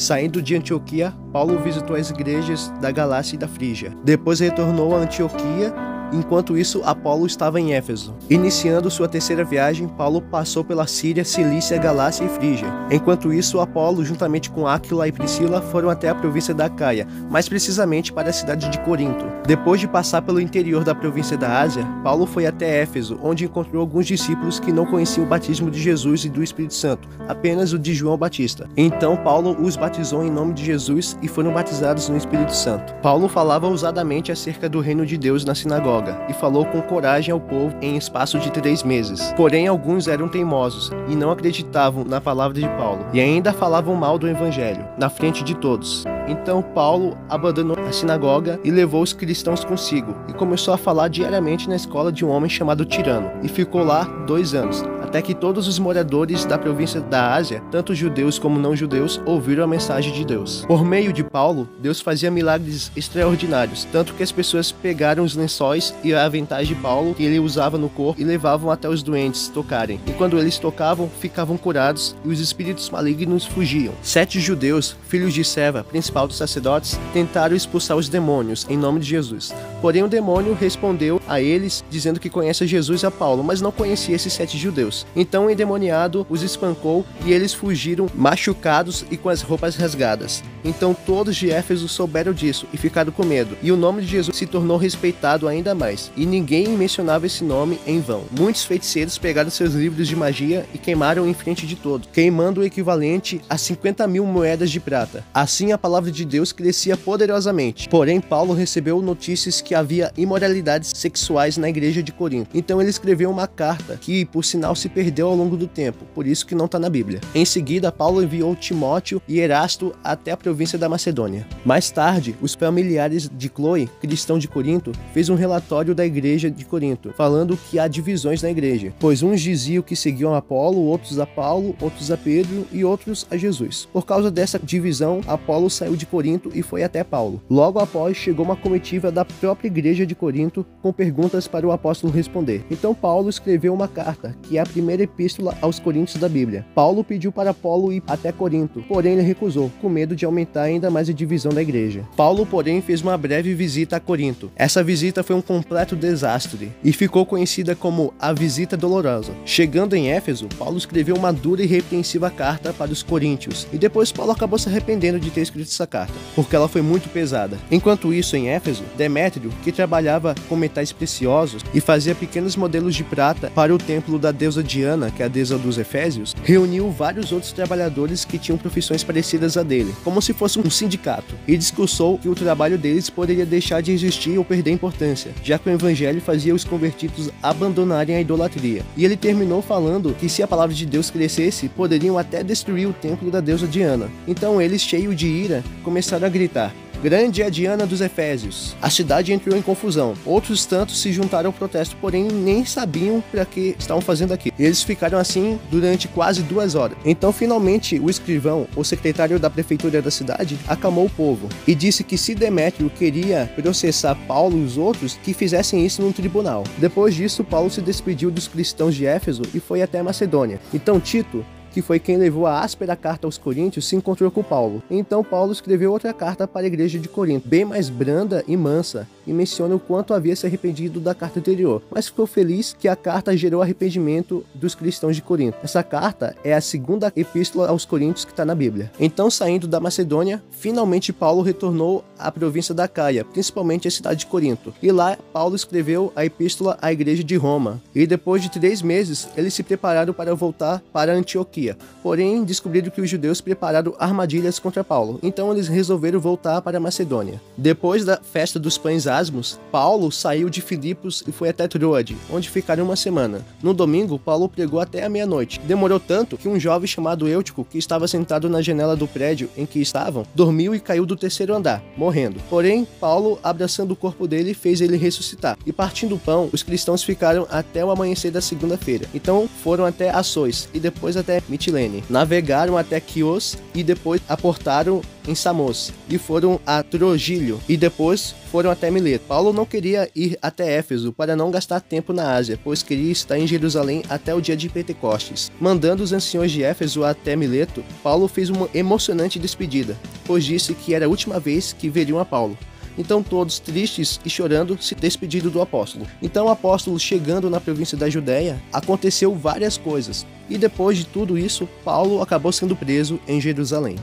Saindo de Antioquia, Paulo visitou as igrejas da Galácia e da Frígia. Depois retornou a Antioquia. Enquanto isso, Apolo estava em Éfeso. Iniciando sua terceira viagem, Paulo passou pela Síria, Cilícia, Galácia e Frígia. Enquanto isso, Apolo, juntamente com Áquila e Priscila, foram até a província da Acaia, mais precisamente para a cidade de Corinto. Depois de passar pelo interior da província da Ásia, Paulo foi até Éfeso, onde encontrou alguns discípulos que não conheciam o batismo de Jesus e do Espírito Santo, apenas o de João Batista. Então Paulo os batizou em nome de Jesus e foram batizados no Espírito Santo. Paulo falava ousadamente acerca do reino de Deus na sinagoga e falou com coragem ao povo em espaço de 3 meses. Porém, alguns eram teimosos e não acreditavam na palavra de Paulo, e ainda falavam mal do evangelho, na frente de todos. Então Paulo abandonou a sinagoga e levou os cristãos consigo, e começou a falar diariamente na escola de um homem chamado Tirano, e ficou lá 2 anos, até que todos os moradores da província da Ásia, tanto judeus como não judeus, ouviram a mensagem de Deus. Por meio de Paulo, Deus fazia milagres extraordinários, tanto que as pessoas pegaram os lençóis e aventais de Paulo, que ele usava no corpo, e levavam até os doentes tocarem. E quando eles tocavam, ficavam curados, e os espíritos malignos fugiam. 7 judeus, filhos de Seva, principal dos sacerdotes, tentaram expulsar os demônios, em nome de Jesus. Porém, o demônio respondeu a eles, dizendo que conhece Jesus e a Paulo, mas não conhecia esses 7 judeus. Então o endemoniado os espancou e eles fugiram machucados e com as roupas rasgadas. Então todos de Éfeso souberam disso e ficaram com medo, e o nome de Jesus se tornou respeitado ainda mais, e ninguém mencionava esse nome em vão. Muitos feiticeiros pegaram seus livros de magia e queimaram em frente de todos, queimando o equivalente a 50.000 moedas de prata. Assim a palavra de Deus crescia poderosamente. Porém, Paulo recebeu notícias que havia imoralidades sexuais na igreja de Corinto. Então ele escreveu uma carta que, por sinal, se perdeu ao longo do tempo, por isso que não está na Bíblia. Em seguida, Paulo enviou Timóteo e Erasto até a província da Macedônia. Mais tarde, os familiares de Cloe, cristão de Corinto, fez um relatório da igreja de Corinto, falando que há divisões na igreja, pois uns diziam que seguiam a Apolo, outros a Paulo, outros a Pedro e outros a Jesus. Por causa dessa divisão, Apolo saiu de Corinto e foi até Paulo. Logo após, chegou uma comitiva da própria igreja de Corinto com perguntas para o apóstolo responder. Então Paulo escreveu uma carta, que é a primeira epístola aos Coríntios da Bíblia. Paulo pediu para Apolo ir até Corinto, porém ele recusou, com medo de aumentar ainda mais a divisão da igreja. Paulo, porém, fez uma breve visita a Corinto. Essa visita foi um completo desastre e ficou conhecida como a Visita Dolorosa. Chegando em Éfeso, Paulo escreveu uma dura e repreensiva carta para os coríntios, e depois Paulo acabou se arrependendo de ter escrito essa carta, porque ela foi muito pesada. Enquanto isso, em Éfeso, Demétrio, que trabalhava com metais preciosos e fazia pequenos modelos de prata para o templo da deusa Diana, que é a deusa dos Efésios, reuniu vários outros trabalhadores que tinham profissões parecidas a dele, como se fosse um sindicato, e discursou que o trabalho deles poderia deixar de existir ou perder importância, já que o evangelho fazia os convertidos abandonarem a idolatria. E ele terminou falando que se a palavra de Deus crescesse, poderiam até destruir o templo da deusa Diana. Então eles, cheios de ira, começaram a gritar: "Grande é a Diana dos Efésios!" A cidade entrou em confusão. Outros tantos se juntaram ao protesto, porém nem sabiam para que estavam fazendo aquilo. Eles ficaram assim durante quase 2 horas. Então, finalmente, o escrivão, o secretário da prefeitura da cidade, acalmou o povo e disse que se Demétrio queria processar Paulo e os outros, que fizessem isso num tribunal. Depois disso, Paulo se despediu dos cristãos de Éfeso e foi até a Macedônia. Então Tito, que foi quem levou a áspera carta aos Coríntios, se encontrou com Paulo. Então Paulo escreveu outra carta para a igreja de Corinto, bem mais branda e mansa, e menciona o quanto havia se arrependido da carta anterior, mas ficou feliz que a carta gerou arrependimento dos cristãos de Corinto. Essa carta é a segunda epístola aos Coríntios que está na Bíblia. Então, saindo da Macedônia, finalmente Paulo retornou à província da Acaia, principalmente a cidade de Corinto, e lá Paulo escreveu a epístola à igreja de Roma, e depois de 3 meses, eles se prepararam para voltar para Antioquia. Porém, descobriram que os judeus prepararam armadilhas contra Paulo, então eles resolveram voltar para a Macedônia. Depois da festa dos pães asmos, Paulo saiu de Filipos e foi até Troade, onde ficaram 1 semana. No domingo, Paulo pregou até a meia-noite. Demorou tanto que um jovem chamado Eutico, que estava sentado na janela do prédio em que estavam, dormiu e caiu do 3º andar, morrendo. Porém, Paulo, abraçando o corpo dele, fez ele ressuscitar. E partindo o pão, os cristãos ficaram até o amanhecer da segunda-feira. Então foram até Assôs e depois até Mitilene. Navegaram até Quios e depois aportaram em Samos e foram a Trogílio e depois foram até Mileto. Paulo não queria ir até Éfeso para não gastar tempo na Ásia, pois queria estar em Jerusalém até o dia de Pentecostes. Mandando os anciões de Éfeso até Mileto, Paulo fez uma emocionante despedida, pois disse que era a última vez que veriam a Paulo. Então todos, tristes e chorando, se despediram do apóstolo. Então o apóstolo, chegando na província da Judéia, aconteceu várias coisas. E depois de tudo isso, Paulo acabou sendo preso em Jerusalém.